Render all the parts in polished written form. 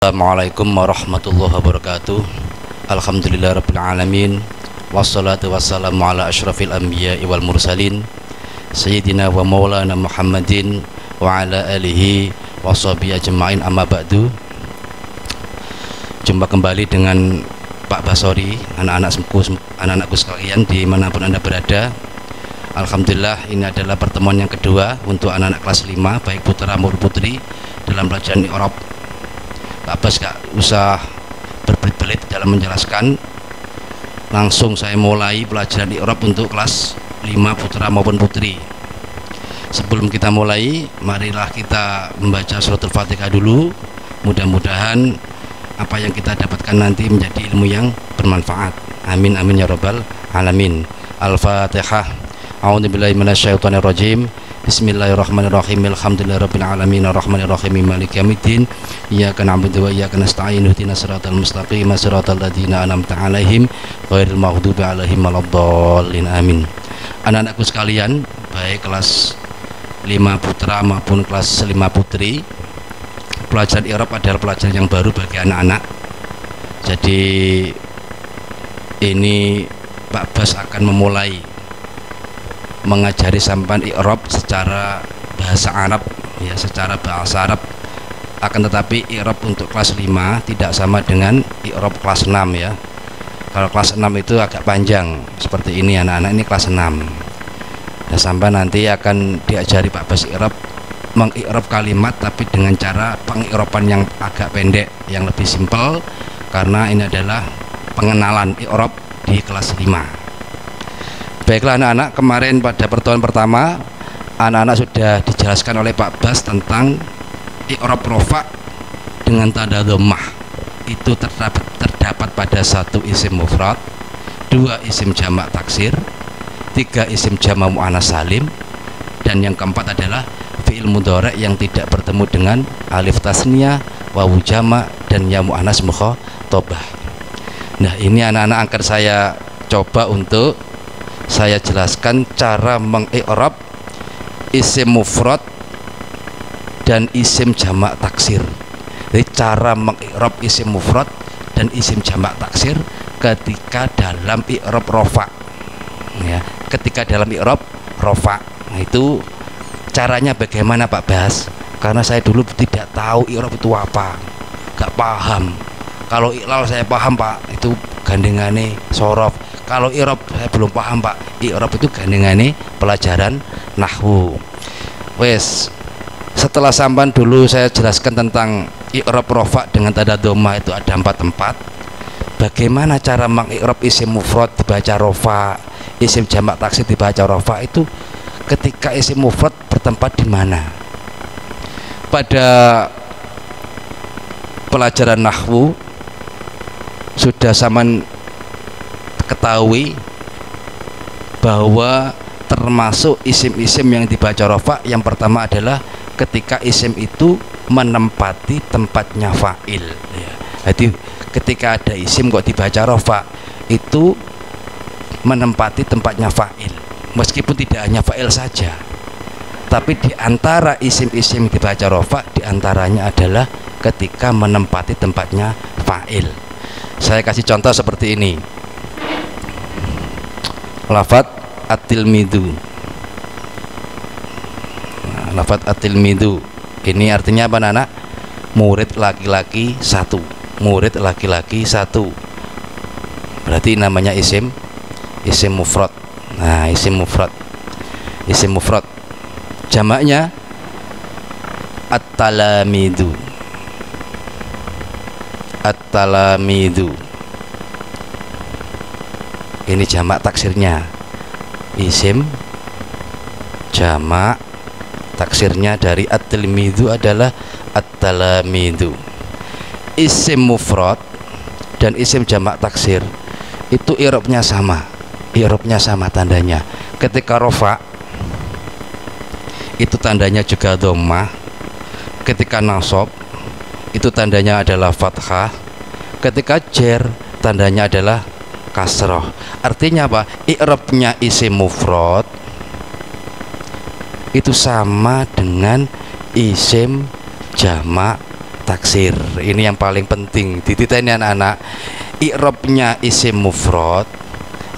Assalamualaikum warahmatullahi wabarakatuh. Alhamdulillahirabbil alamin. Wassalatu wassalamu ala asyrafil anbiya'i wal mursalin sayyidina wa maulana Muhammadin wa ala alihi wa sahbihi ajma'in, amma ba'du. Jumpa kembali dengan Pak Basori, anak-anakku sekalian dimanapun Anda berada. Alhamdulillah, ini adalah pertemuan yang kedua untuk anak-anak kelas 5 baik putra maupun putri dalam pelajaran i'rab. Pak Bas gak usah berbelit-belit dalam menjelaskan, langsung saya mulai pelajaran i'rab untuk kelas 5 putra maupun putri. Sebelum kita mulai, marilah kita membaca suratul Fatihah dulu. Mudah-mudahan apa yang kita dapatkan nanti menjadi ilmu yang bermanfaat. Amin amin ya rabbal alamin. Al-Fatihah. A'udzubillahi minasyaitonirrajim. Bismillahirrahmanirrahim. Alhamdulillahirabbil alamin arrahmanirrahim maliki yaumiddin. Iyyaka na'budu wa iyyaka nasta'in. Ihdinas siratal mustaqim siratal ladzina an'amta 'alaihim ghairil maghdubi 'alaihim waladdallin. Amin. Anak-anakku sekalian, baik kelas 5 putra maupun kelas 5 putri, pelajaran i'rab adalah pelajaran yang baru bagi anak-anak. Jadi ini Pak Bas akan memulai mengajari sampan i'rab secara bahasa Arab, ya, secara bahasa Arab. Akan tetapi i'rab untuk kelas 5 tidak sama dengan i'rab kelas 6 ya. Kalau kelas 6 itu agak panjang seperti ini, anak-anak ini kelas 6. Dan sampai nanti akan diajari Pak Bas i'rab, mengi'rab kalimat tapi dengan cara pengi'raban yang agak pendek, yang lebih simpel, karena ini adalah pengenalan i'rab di kelas 5. Baiklah anak-anak, kemarin pada pertemuan pertama anak-anak sudah dijelaskan oleh Pak Bas tentang i'rab rofa dengan tanda dhammah. Itu terdapat pada 1 isim mufrad, 2 isim jamak taksir, 3 isim jamak muannas salim, dan yang keempat adalah fi'il mudhari' yang tidak bertemu dengan alif tasniyah, wawu jamak, dan ya muannas mukhatabah. Nah, ini anak-anak akan saya coba untuk saya jelaskan cara mengi'rab isim mufrad dan isim jamak taksir. Jadi cara mengi'rab isim mufrad dan isim jamak taksir ketika dalam i'rab rofa, ya, ketika dalam i'rab rofa. Nah, itu caranya bagaimana Pak Bas? Karena saya dulu tidak tahu i'rab itu apa, gak paham. Kalau iqlal saya paham Pak, itu gandengane sorof. Kalau i'rab saya belum paham Pak. I'rab itu gandengane pelajaran nahwu. Wes, setelah sampan dulu saya jelaskan tentang i'rab rofa dengan tanda dhammah, itu ada 4 tempat. Bagaimana cara mengi'rab isim mufrad dibaca rofa, isim jamak taksir dibaca rofa, itu ketika isim mufrad bertempat di mana? Pada pelajaran nahwu sudah saman ketahui bahwa termasuk isim-isim yang dibaca rofa, yang pertama adalah ketika isim itu menempati tempatnya fa'il, ya. Jadi ketika ada isim kok dibaca rofa, itu menempati tempatnya fa'il, meskipun tidak hanya fa'il saja, tapi diantara isim-isim dibaca rofa, diantaranya adalah ketika menempati tempatnya fa'il. Saya kasih contoh seperti ini. Lafat at-tilmidu. Nah, lafat at-tilmidu ini artinya apa anak? Murid laki-laki 1. Murid laki-laki 1. Berarti namanya isim mufrad. Nah, isim mufrad. Jamaknya at-talamidu. At-talamidu. Ini jamak taksirnya. Isim jamak taksirnya dari at-tilmidu adalah at-talamidu. Isim mufrad dan isim jamak taksir itu i'rabnya sama. I'rabnya sama tandanya. Ketika rofa itu tandanya juga dhammah. Ketika nasab itu tandanya adalah fathah. Ketika jer tandanya adalah kasroh. Artinya apa? I'rabnya isim mufrad itu sama dengan isim jamak taksir. Ini yang paling penting dititeni anak-anak. I'rabnya isim mufrad,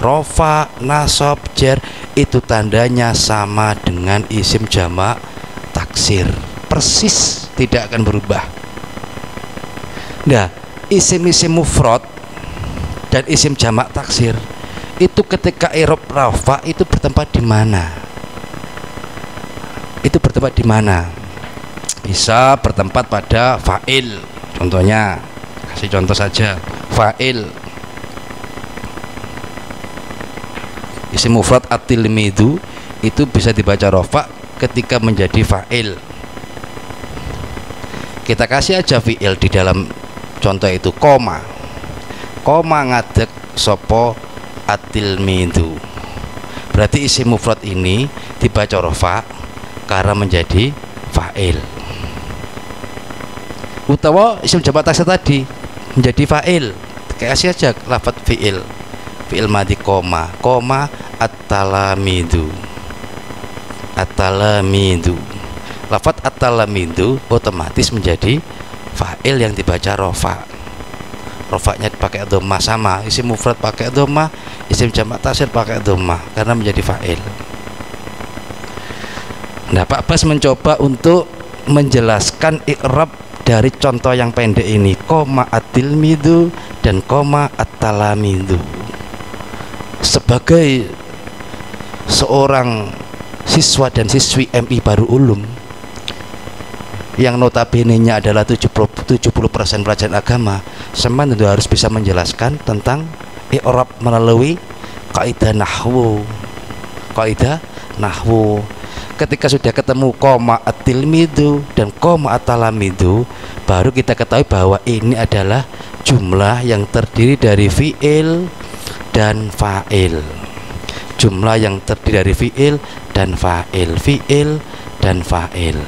rofa, nasab, jar itu tandanya sama dengan isim jamak taksir, persis, tidak akan berubah. Nah, isim-isim mufrad dan isim jamak taksir itu ketika i'rab rafa itu bertempat di mana? Itu bertempat di mana? Bisa bertempat pada fa'il. Contohnya, kasih contoh saja, fa'il. Isim mufrad at-tilmidu itu bisa dibaca rafa ketika menjadi fa'il. Kita kasih aja fi'il di dalam contoh itu, koma ngadeg sopo at-tilmidu. Berarti isim mufrad ini dibaca rafa karena menjadi fa'il. Utawa isim jamak taksir tadi menjadi fa'il, kasih aja lafadz fi'il madhi koma at-talamidu. Lafadz at-talamidu otomatis menjadi fa'il yang dibaca rofa. Rofanya pakai dhammah, sama isim mufrad pakai dhammah, isim jamak taksir pakai dhammah karena menjadi fa'il. Nah, Pak Bas mencoba untuk menjelaskan i'rab dari contoh yang pendek ini, koma at-tilmidu dan koma at-talamidu. Sebagai seorang siswa dan siswi MI Baru Ulum yang notabene-nya adalah 70% pelajaran agama, seman tentu harus bisa menjelaskan tentang i'rab melalui kaidah nahwu. Ketika sudah ketemu koma at-tilmidu dan koma at-talamidu, baru kita ketahui bahwa ini adalah jumlah yang terdiri dari fi'il dan fa'il. Jumlah yang terdiri dari fi'il dan fa'il.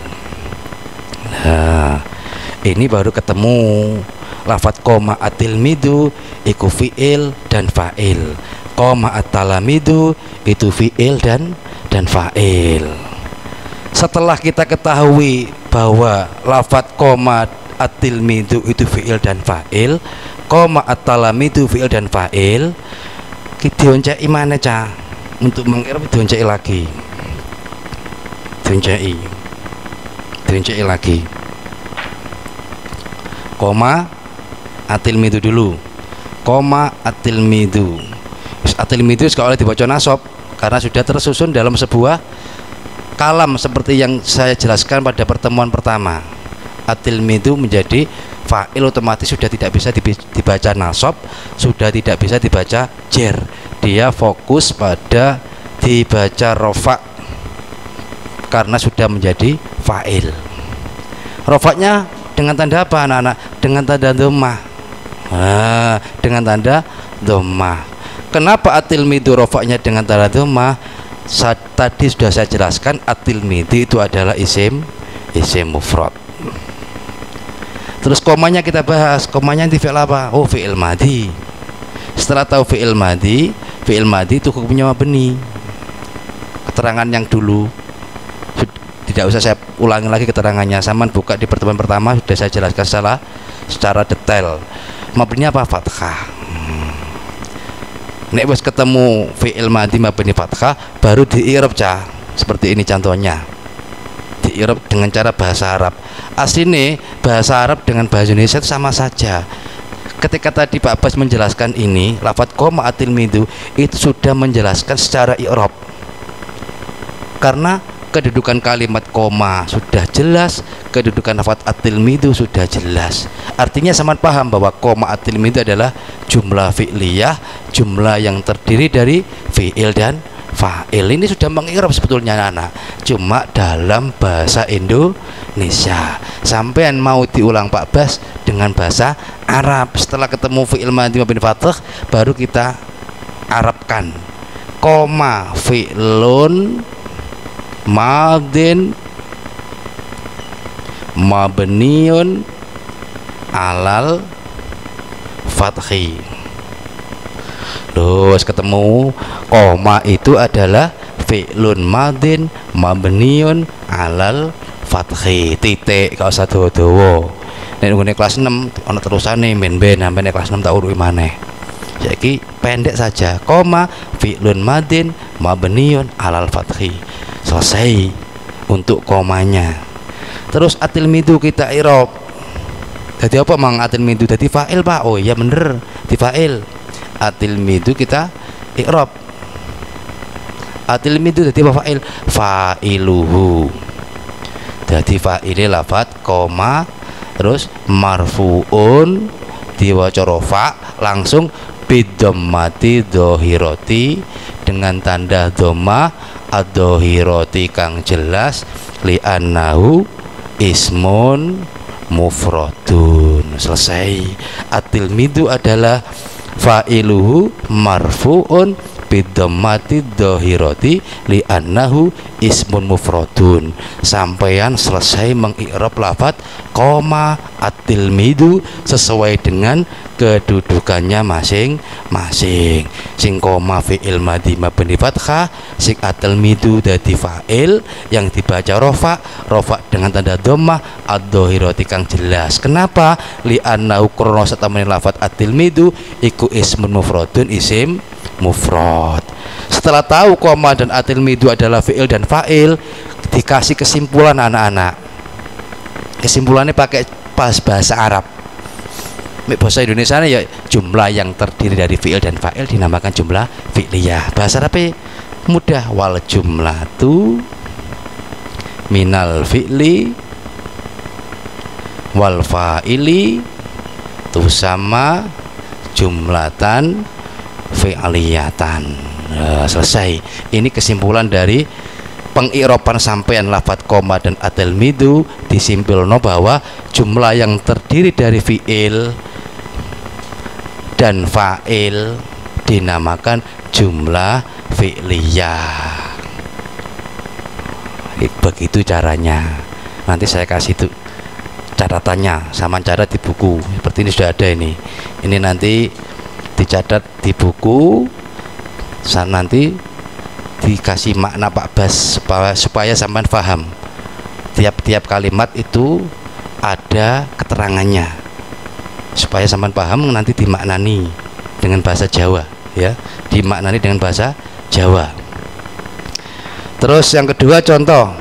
Nah, ini baru ketemu lafadz koma at-tilmidu iku fi'il dan fa'il, koma at-talamidu itu fi'il dan fa'il. Setelah kita ketahui bahwa lafadz koma at-tilmidu itu fi'il dan fa'il, koma at-talamidu fi'il dan fa'il, kita dioncai mana cah? Untuk mengirab dioncai lagi, dioncai lagi. Koma at-tilmidu dulu, koma at-tilmidu. At-tilmidu kalau dibaca nasab karena sudah tersusun dalam sebuah kalam seperti yang saya jelaskan pada pertemuan pertama. At-tilmidu menjadi fa'il, otomatis sudah tidak bisa dibaca nasab, sudah tidak bisa dibaca jer. Dia fokus pada dibaca rofa karena sudah menjadi fa'il. Rofanya dengan tanda apa anak-anak? Dengan tanda dhammah. Dengan tanda dhammah. Kenapa at-tilmidu rofanya dengan tanda dhammah? Tadi sudah saya jelaskan, at-tilmidu itu adalah isim mufrad. Terus komanya kita bahas, komanya di fi'il apa? Oh, fi'il madhi. Setelah tahu fi'il madhi itu hukumnya mabni. Keterangan yang dulu tidak usah saya ulangi lagi keterangannya, saman buka di pertemuan pertama sudah saya jelaskan secara detail. Mabninya apa? Fathah. Nek wis ketemu fi'il madhi mabni fathah, baru di-i'rab cah. Seperti ini contohnya. Di-i'rab dengan cara bahasa Arab. Aslinya bahasa Arab dengan bahasa Indonesia itu sama saja. Ketika tadi Pak Bas menjelaskan ini, lafadz koma at-tilmidu itu sudah menjelaskan secara i'rab. Karena kedudukan kalimat koma sudah jelas, kedudukan lafadz at-tilmidu sudah jelas. Artinya sama paham bahwa koma at-tilmidu adalah jumlah fi'liyah, jumlah yang terdiri dari fi'il dan fa'il. Ini sudah mengirab sebetulnya anak, cuma dalam bahasa Indonesia. Sampean mau diulang Pak Bas dengan bahasa Arab. Setelah ketemu fi'il madhi mabni fathah, baru kita Arabkan. Koma fi'lun madin mabniun alal fathi. Terus ketemu koma itu adalah fi'lun madin mabniun alal fathi, titik, gak usah dawa-dawa. Nek nggone kelas 6 ana terusane ben-ben sampai kelas 6 tak uruki maneh. Saiki pendek saja, koma fi'lun madin mabniun alal fathi. Selesai untuk komanya. Terus atil midu kita i'rab. Jadi apa mang atil midu? Jadi fa'il Pak. Oh iya bener, di fa'il. Atil midu kita i'rab. Atil midu jadi apa fa'il? Fa'iluhu. Jadi fa'ile lafat koma terus marfuun diwaca rafa langsung bidammati dhahirati dengan tanda dhammah ad-dhahirati kang jelas li'annahu ismun mufradun. Selesai. At-tilmidu adalah fa'iluhu marfu'un bidammati dhahirati li'annahu ismun mufradun. Sampeyan selesai mengi'rab lafaz koma at-tilmidu sesuai dengan kedudukannya masing-masing. Sing koma fi'il madhi mabni fathah, sing at-tilmidu dadi fa'il yang dibaca rafa dengan tanda dhammah ad-dhahirati kang jelas. Kenapa? Li'annahu krana satamene lafaz at-tilmidu iku ismun mufradun, isim mufrad. Setelah tahu koma dan at-tilmidu adalah fi'il dan fa'il, dikasih kesimpulan anak-anak. Kesimpulannya pakai bahasa Arab. Bahasa Indonesia ya jumlah yang terdiri dari fi'il dan fa'il dinamakan jumlah fi'liyah. Bahasa Arab mudah, wal jumlatu minal fi'li wal fa'ili tusamma jumlatan fi'liyatan. Selesai. Ini kesimpulan dari pengi'raban sampean lafaz koma dan at-tilmidu. Disimpulno bahwa jumlah yang terdiri dari fi'il dan fa'il dinamakan jumlah fi'liyah. Begitu caranya. Nanti saya kasih tuh catatannya sama catat di buku. Seperti ini sudah ada ini. Ini nanti dicatat di buku. Nanti dikasih makna Pak Bas supaya sampean paham. Tiap-tiap kalimat itu ada keterangannya, supaya sampean paham. Nanti dimaknani dengan bahasa Jawa, ya, dimaknani dengan bahasa Jawa. Terus yang kedua contoh.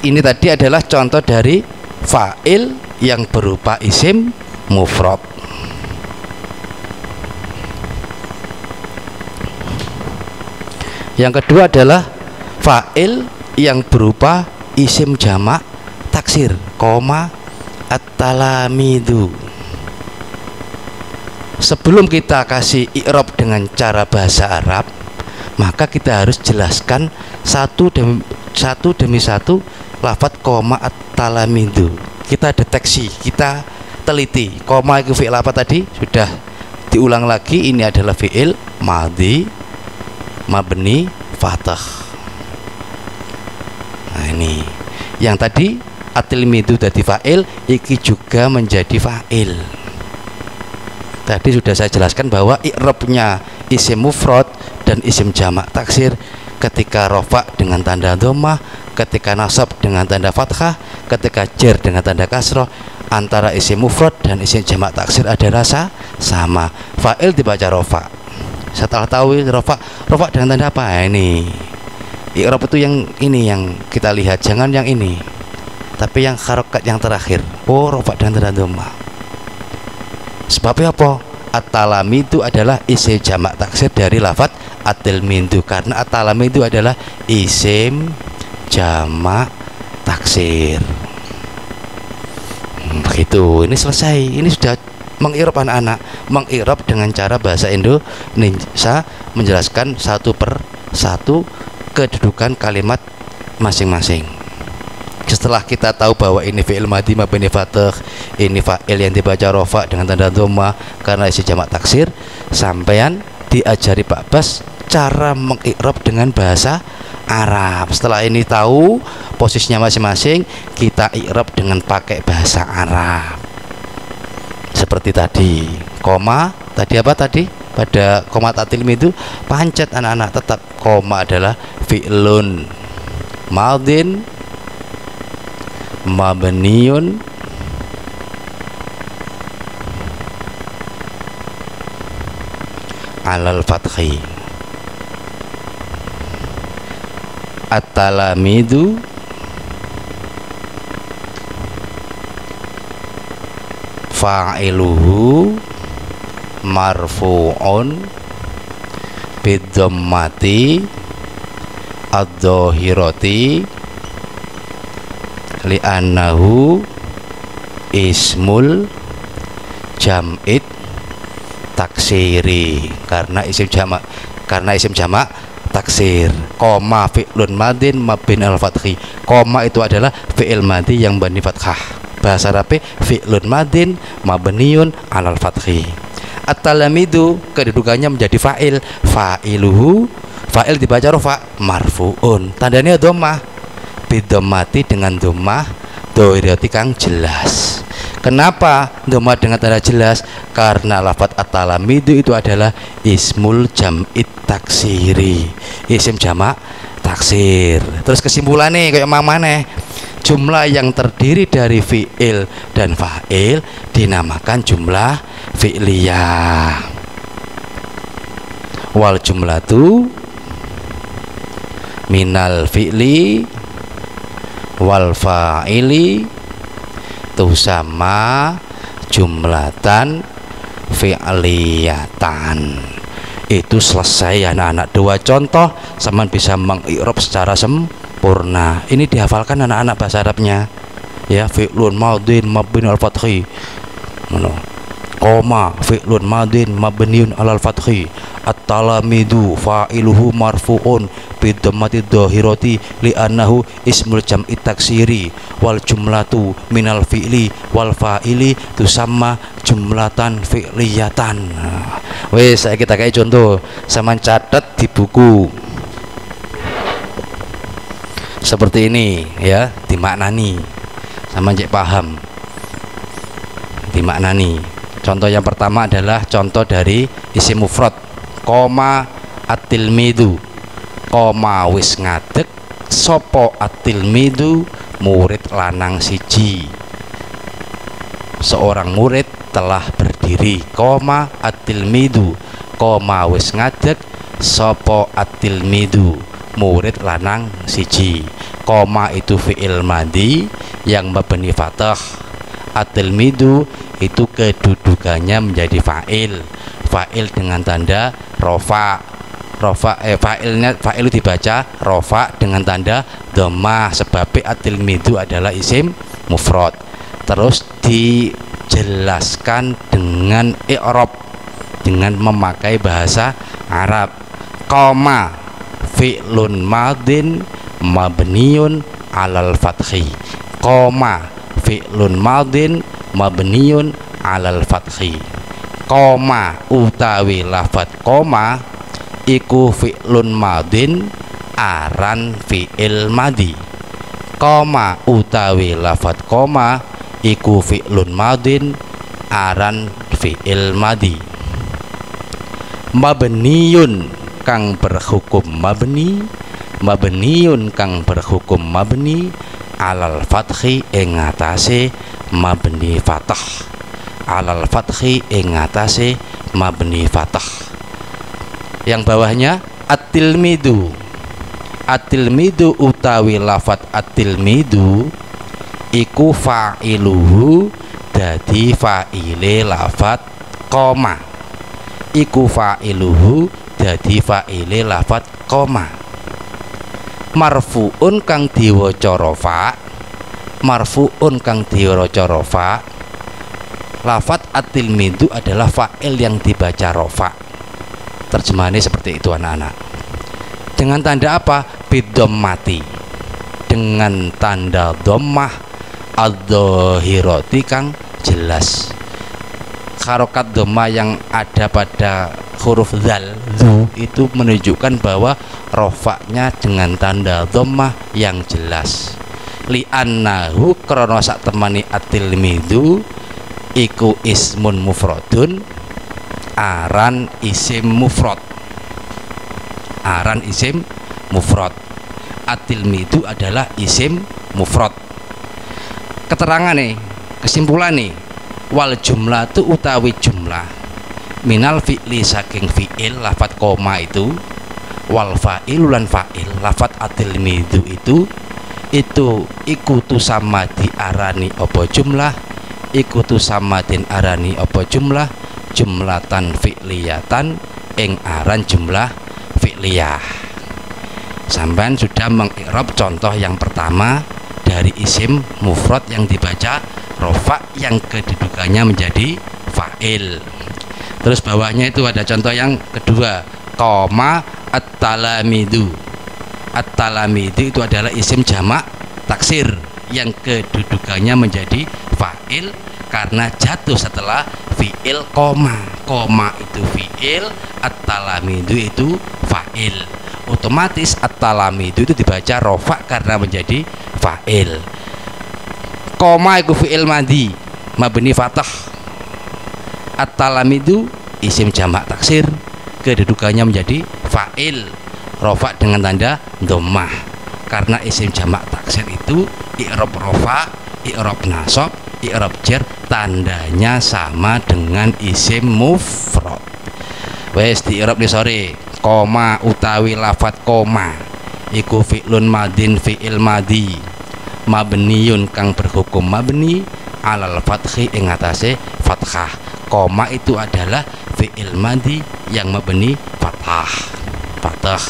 Ini tadi adalah contoh dari fa'il yang berupa isim mufrad. Yang kedua adalah fa'il yang berupa isim jamak taksir, koma at-talamidu. Sebelum kita kasih i'rab dengan cara bahasa Arab, maka kita harus jelaskan satu demi satu lafaz koma at-talamidu. Kita deteksi, kita teliti. Koma itu fi'il apa tadi? Sudah diulang lagi, ini adalah fi'il madhi mabni fathah. Nah ini yang tadi at-tilmidu dadi fa'il, iki juga menjadi fa'il. Tadi sudah saya jelaskan bahwa i'rabnya isim mufrad dan isim jamak taksir ketika rafa dengan tanda dhammah, ketika nasab dengan tanda fathah, ketika jar dengan tanda kasrah, antara isim mufrad dan isim jamak taksir ada rasa sama. Fa'il dibaca rafa. Setelah tahu rafa dengan tanda apa? Nah, ini i'rab itu yang ini yang kita lihat, jangan yang ini, tapi yang harokat yang terakhir. Oh, rafa dengan tanda dhammah. Sebabnya apa? At-talamidu adalah isim jamak taksir dari lafaz at-tilmidu, karena at-talamidu adalah isim jamak taksir. Begitu. Ini selesai. Ini sudah mengi'rab anak-anak, mengi'rab dengan cara bahasa Indonesia, menjelaskan satu per satu kedudukan kalimat masing-masing. Setelah kita tahu bahwa ini fi'il madhi mabni fathah, ini fa'il yang dibaca rafa dengan tanda dhammah karena isi jamak taksir, sampean diajari Pak Bas cara mengi'rab dengan bahasa Arab. Setelah ini tahu posisinya masing-masing, kita i'rab dengan pakai bahasa Arab. Seperti tadi, koma tadi apa tadi? Pada koma at-tilmidu pancet anak-anak, tetap koma adalah fi'lun madin mabniun alal fathi. At-talamidu fa'iluhu marfu'un bidhammati ad-dhahirati li'annahu ismul jam'id taksiri, karena isim jamak taksir. Koma fi'lun madin mabni al fathi. Koma itu adalah fi'il madhi yang bani fathah. Bahasa Arab fi'lun madin mabniun alal fathi. At-talamidu kedudukannya menjadi fa'il. Fa'iluhu, fa'il dibaca rafa, marfu'un, tandanya dhammah, bidhammati dengan dhammah dhahirati kang jelas. Kenapa dhammah dengan tanda jelas? Karena lafadz at-talamidu itu adalah ismul jam'id taksiri, isim jamak taksir. Terus kesimpulannya kayak mana? Jumlah yang terdiri dari fi'il dan fa'il dinamakan jumlah fi'liyah. Wal jumlatu minal fi'li wal fa'ili tusamma jumlatan fi'liyatan. Itu selesai ya anak-anak. Dua contoh sama bisa mengi'rab secara sempurna. Ini dihafalkan anak-anak bahasa Arabnya ya. Fi'lun madin mabni al fathi, koma fi'lun madin mabniun alal fathi. At-talamidu fa'iluhu marfu'un bidhammati dhahirati li'annahu ismul jam'i taksiri. Wal jumlatu minal fi'li wal fa'ili tusamma jumlatan fi'liyatan. Wes saya kita kayak contoh, sama catat di buku seperti ini ya, dimaknani sama cek paham, dimaknani. Contoh yang pertama adalah contoh dari isim mufrad. Koma at-tilmidu, koma wis ngadeg sopo at-tilmidu, murid lanang siji, seorang murid telah berdiri. Koma at-tilmidu, koma wis ngadeg sopo at-tilmidu, murid lanang siji. Koma itu fi'il madhi yang mabni fathah. At-tilmidu itu kedudukannya menjadi fa'il, fa'il dengan tanda rofa. Fa'il dibaca rofa dengan tanda dhammah sebab at-tilmidu adalah isim mufrad. Terus dijelaskan dengan i'rab, dengan memakai bahasa Arab. Koma fi'lun madin mabniun alal fathi. Koma fi'lun madin mabniun alal fathi. Koma utawi lafadz koma iku fi'lun madin aran fi'il madhi. Koma utawi lafadz koma iku fi'lun madin aran fi'il madhi. Mabniun kang berhukum mabni, mabniun kang berhukum mabni alal fathi ing atase mabni fathah. Alal fathi ing atase mabni fathah. Yang bawahnya at-tilmidu. At-tilmidu utawi lafadz at-tilmidu iku fa'iluhu, dadi fa'ile lafadz koma. Iku fa'iluhu, dadi fa'ile lafadz koma. Marfu'un kang diwaca rafa, marfu'un kang diwaca rafa. Lafadz at-tilmidu adalah fa'il yang dibaca rafa. Terjemahannya seperti itu anak-anak. Dengan tanda apa? Bidhammati, dengan tanda dhammah ad-dhahirati kang jelas. Harokat dhammah yang ada pada huruf dzal itu menunjukkan bahwa rofaknya dengan tanda dhammah yang jelas. Li'annahu krana sak temani at-tilmidu iku ismun mufradun, aran isim mufrad. Aran isim mufrad. At-tilmidu adalah isim mufrad. Keterangan nih, kesimpulan nih, wal jumlah tu utawi jumlah minal fi'li saking fi'il lafat koma itu, wal fa'ilu lan fa'il lafat atil midu itu ikutu sama diarani apa jumlah, ikutu sama din arani apa jumlah, jumlatan fi'liyatan ing aran jumlah fi'liyah. Sampai sudah mengikrab contoh yang pertama dari isim mufrad yang dibaca rofa yang kedudukannya menjadi fa'il. Terus bawahnya itu ada contoh yang kedua, koma at-talamidu. At-talamidu itu adalah isim jamak taksir yang kedudukannya menjadi fa'il karena jatuh setelah fi'il koma. Koma itu fi'il, at-talamidu itu fa'il. Otomatis at-talamidu itu dibaca rofa karena menjadi fa'il. Koma itu fi'il madi mabni fathah. At-talamidu isim jamak taksir, kedudukannya menjadi fa'il, rofa dengan tanda dhammah. Karena isim jamak taksir itu i'rab rofa, i'rab nasab, i'rab jar tandanya sama dengan isim mufrad. Wes di i'rab di sore. Koma utawi lafat koma iku fi'lun madin fi'il madi mabniyun kang berhukum mabni alal fathi ing atase fathah. Koma itu adalah fi'il madi yang mabni fathah. Fathah.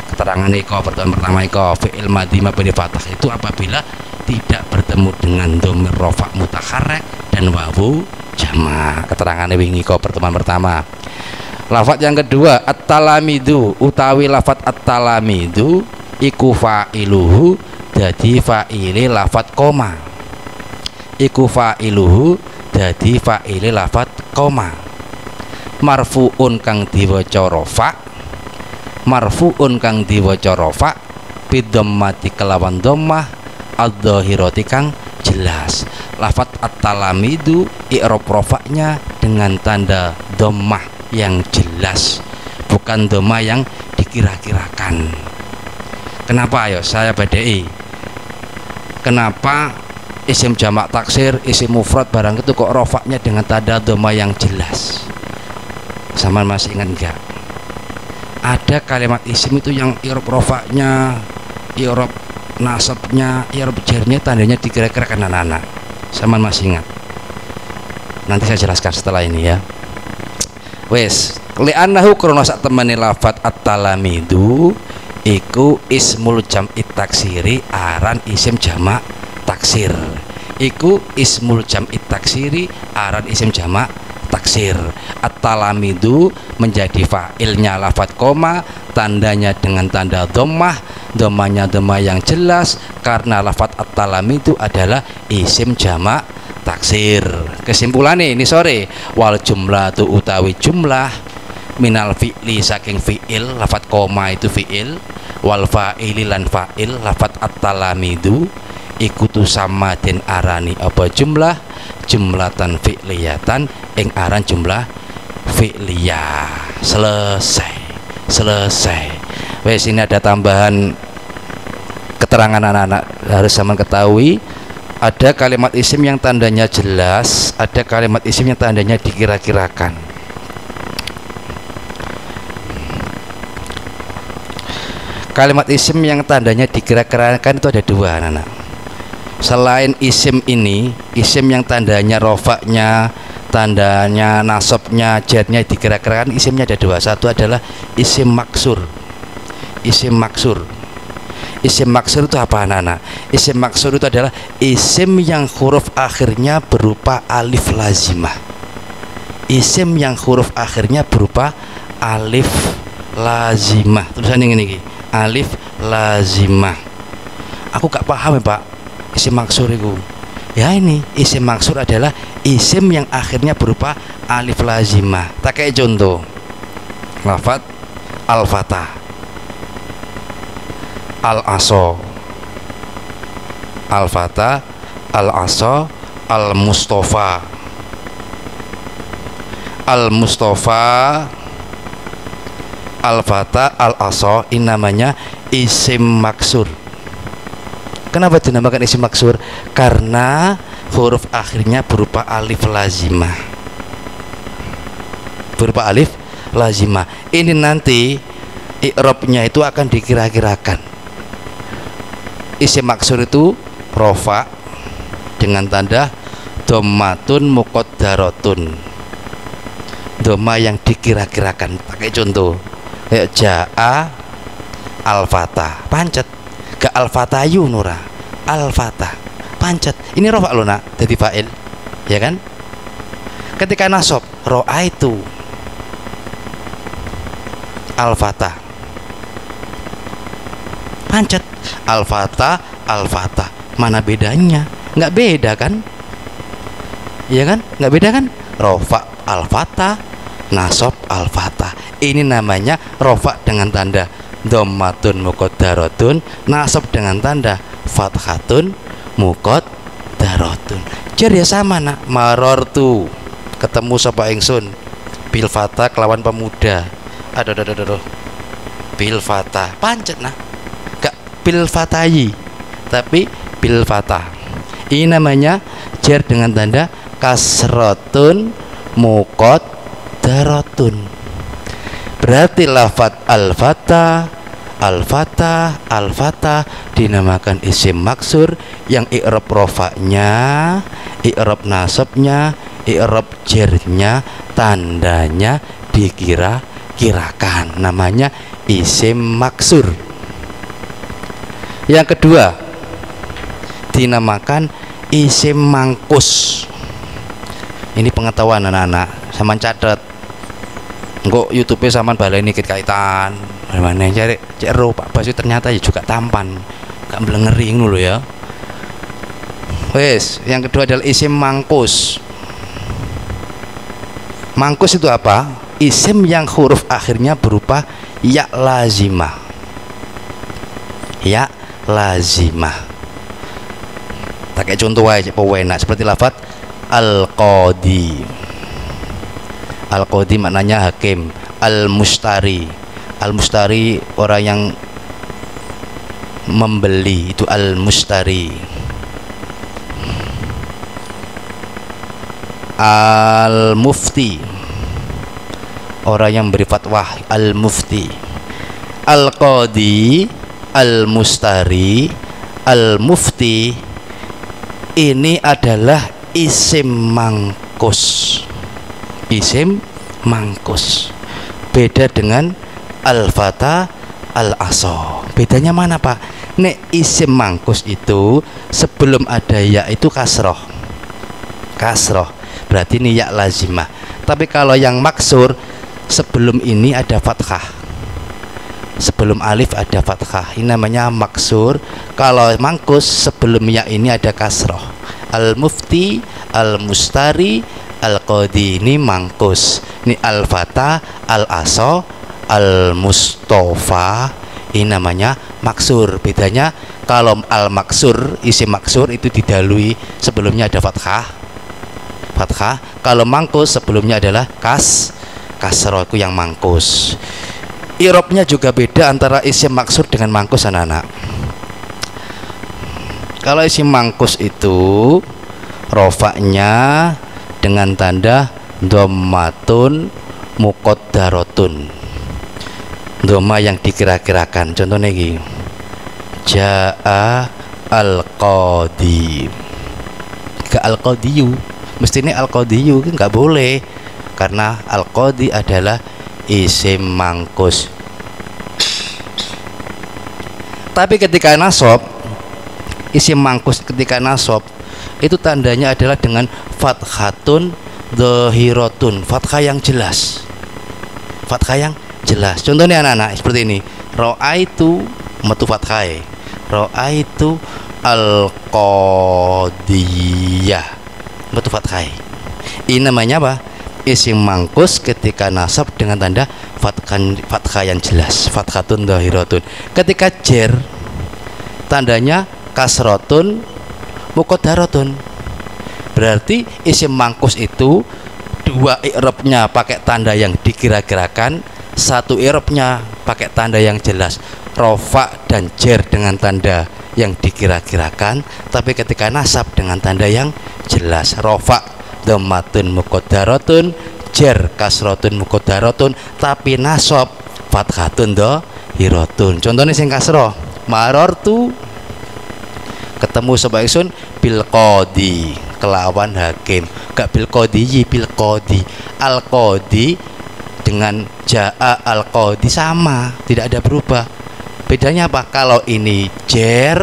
Keterangan iko pertemuan pertama iko fi'il madi mabni fathah itu apabila tidak bertemu dengan dhamir rafa mutaharrik dan wawu jamak. Keterangan wingi iko pertemuan pertama. Lafat yang kedua at-talamidu utawi lafat at-talamidu iku fa'iluhu dadi fa'ili lafat koma. Iku fa'iluhu dadi fa'ili lafat koma. Marfu'un kang diwaca rafa, marfu'un kang diwaca rafa bidhammati kelawan dhammah adh-dhahirati kang jelas. Lafat at-talamidu i'rab rafa'nya dengan tanda dhammah yang jelas, bukan dhammah yang dikira-kirakan. Kenapa ayo saya badai? Kenapa isim jamak taksir, isim mufrad barang itu kok rofaknya dengan tanda dhammah yang jelas? Sama masih ingat enggak? Ada kalimat isim itu yang i'rab rofaknya, i'rab nasabnya, i'rab jarnya tandanya dikira-kirakan anak-anak. Sama masih ingat? Nanti saya jelaskan setelah ini ya. Wes, li'annahu krana sak temene lafat at-talamidu iku ismul jam'i taksiri aran isim jamak taksir. Iku ismul jam'i taksiri aran isim jamak taksir. At-talamidu menjadi fa'ilnya lafat koma, tandanya dengan tanda dhammah, dhammahnya dhammah yang jelas karena lafat at-talamidu adalah isim jamak taksir. Kesimpulannya ini sore, wal jumlah tu utawi jumlah minal fi'li saking fi'il lafat koma itu fi'il, wal fa'ili lan fa'il lafat at-talamidu ikutu sama den arani apa jumlah, jumlatan fi'liyatan ing aran jumlah fi'liyah. Selesai. Wes ini ada tambahan keterangan anak-anak harus sama ketahui. Ada kalimat isim yang tandanya jelas, ada kalimat isim yang tandanya dikira-kirakan. Kalimat isim yang tandanya dikira-kirakan itu ada dua, anak-anak. Selain isim ini, isim yang tandanya rofaknya, tandanya nasabnya, jarnya dikira-kirakan, isimnya ada dua. Satu adalah isim maksur. Isim maksur. Isim maksur itu apa, anak-anak? Isim maksur itu adalah isim yang huruf akhirnya berupa alif lazimah. Isim yang huruf akhirnya berupa alif lazimah. Tulisannya ini, alif lazimah. Aku gak paham ya Pak, isim maksur itu. Ya ini, isim maksur adalah isim yang akhirnya berupa alif lazimah. Tak kayak contoh, lafat al-fatah, al-aso, al-fatah, al-aso, al-mustafa, al-mustafa, al-fatah, al-aso. Ini namanya isim maksur. Kenapa dinamakan isim maksur? Karena huruf akhirnya berupa alif lazimah. berupa alif lazimah. Ini nanti i'rabnya itu akan dikira-kirakan. Isim maksur itu rofa dengan tanda dhammatun muqaddaratun, dhamma yang dikira-kirakan. Pakai contoh kayak jaa al-fatah, pancet gak al-fatayu nura, al-fatah pancet, ini rofa lo nak, jadi fa'il ya kan. Ketika nasab ro'aitu al-fatah, pancet al-fatah, al-fatah, mana bedanya? Nggak beda kan, iya kan, nggak beda kan. Rofa al-fatah, nasab al-fatah, ini namanya rofa dengan tanda dhammatun muqaddaratun, nasab dengan tanda fathatun muqaddaratun. Jar ya sama nak, marortu ketemu sapa ingsun bil fata kelawan pemuda, aduh bil fata, pancet nah, gak bil fatayi tapi bil fata. Ini namanya jar dengan tanda kasratun muqaddaratun. Berarti lafat al-fatah, al-fatah, al-fatah dinamakan isim maksur yang i'rab rofa'nya, i'rab nasabnya, i'rab jernya, tandanya dikira-kirakan, namanya isim maksur. Yang kedua dinamakan isim mangkus. Ini pengetahuan anak-anak, sama catat. Engko YouTube-e sampean baleni dikit kaitan. Mana cari cero Pak Bas ternyata ya juga tampan. Gak melengering dulu ya. Wes, yang kedua adalah isim mangkus. Mangkus itu apa? Isim yang huruf akhirnya berupa ya lazimah. Ya lazimah. Pakai contoh aja pewenak seperti lafaz al-qadi. Al-qadi maknanya hakim. Al-mustari, al-mustari orang yang membeli, itu al-mustari. Al-mufti, orang yang beri fatwa, al-mufti. Al-qadi, al-mustari, al-mufti, ini adalah isim mangkus. Isim mangkus beda dengan al-fatah, al-asa. Bedanya mana Pak? Nek isim mangkus itu sebelum ada ya itu kasroh, kasroh berarti ini ya lazimah. Tapi kalau yang maksur sebelum ini ada fathah, sebelum alif ada fathah, ini namanya maksur. Kalau mangkus sebelum ya ini ada kasroh. Al-mufti, al-mustari, al-qadi ini mangkus. Ini al-fatah, al-asa, al-mustafa, ini namanya maksur. Bedanya kalau al-maksur, isim maksur itu didahului sebelumnya ada fathah, fathah. Kalau mangkus sebelumnya adalah kasroh, itu yang mangkus. I'rabnya juga beda antara isim maksur dengan mangkus anak-anak. Kalau isim mangkus itu rofaknya dengan tanda dhammatun muqaddaratun, dhamma yang dikira-kirakan. Contohnya ini jaa al-qadi, ke al-qadiyu, mestinya al-qadiyu nggak boleh karena al-qadi adalah isim mangkus. Tapi ketika nasab, isim mangkus ketika nasab itu tandanya adalah dengan fathatun dhahiratun, fathah yang jelas, fathah yang jelas. Contohnya anak-anak seperti ini, ra'aitu metu fathah, ra'aitu al-qadiyah metu fathah. Ini namanya apa? Isim mangkus ketika nasab dengan tanda fathah yang jelas, fathatun dhahiratun. Ketika jer tandanya kasratun muqaddaratun. Berarti isim mangkus itu dua i'rabnya pakai tanda yang dikira-kirakan, satu i'rabnya pakai tanda yang jelas, rofa dan jer dengan tanda yang dikira-kirakan, tapi ketika nasab dengan tanda yang jelas, rofa dhammatun muqaddaratun, jer kasrotun muqaddaratun, tapi nasab fathatun dhahiratun. Contohnya sing kasroh, marartu ketemu sapa ingsun bil qadi kelawan hakim, gak bil qadi, bil qadi. Al qadi dengan jaa al qadi sama, tidak ada berubah. Bedanya apa? Kalau ini jer,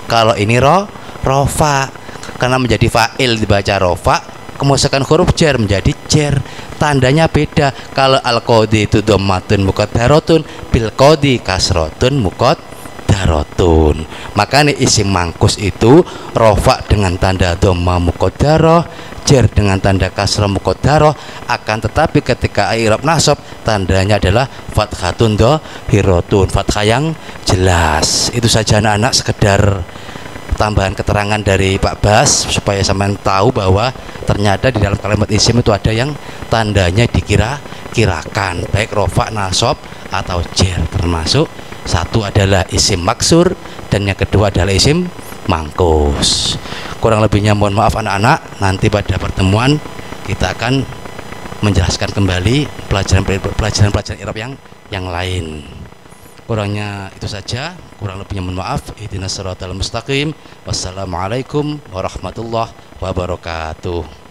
kalau ini rofa, karena menjadi fa'il dibaca rofa, kemusakan huruf jer menjadi jer. Tandanya beda. Kalau al qadi itu dhammatun muqaddaratun, bil qadi kasrotun muqaddaratun. Makanya isim mangkus itu rofa dengan tanda dhamma muqaddarah, jer dengan tanda kasrah muqaddarah. Akan tetapi ketika i'rab nasab tandanya adalah fathatun dhahiratun, fathah yang jelas. Itu saja anak-anak, sekedar tambahan keterangan dari Pak Bas supaya sampean tahu bahwa ternyata di dalam kalimat isim itu ada yang tandanya dikira-kirakan, baik rofa, nasab atau jer. Termasuk satu adalah isim maksur dan yang kedua adalah isim mangkus. Kurang lebihnya mohon maaf anak-anak. Nanti pada pertemuan kita akan menjelaskan kembali pelajaran i'rab yang lain. Kurangnya itu saja, kurang lebihnya mohon maaf. Ihdinas siratal mustaqim. Wassalamualaikum warahmatullahi wabarakatuh.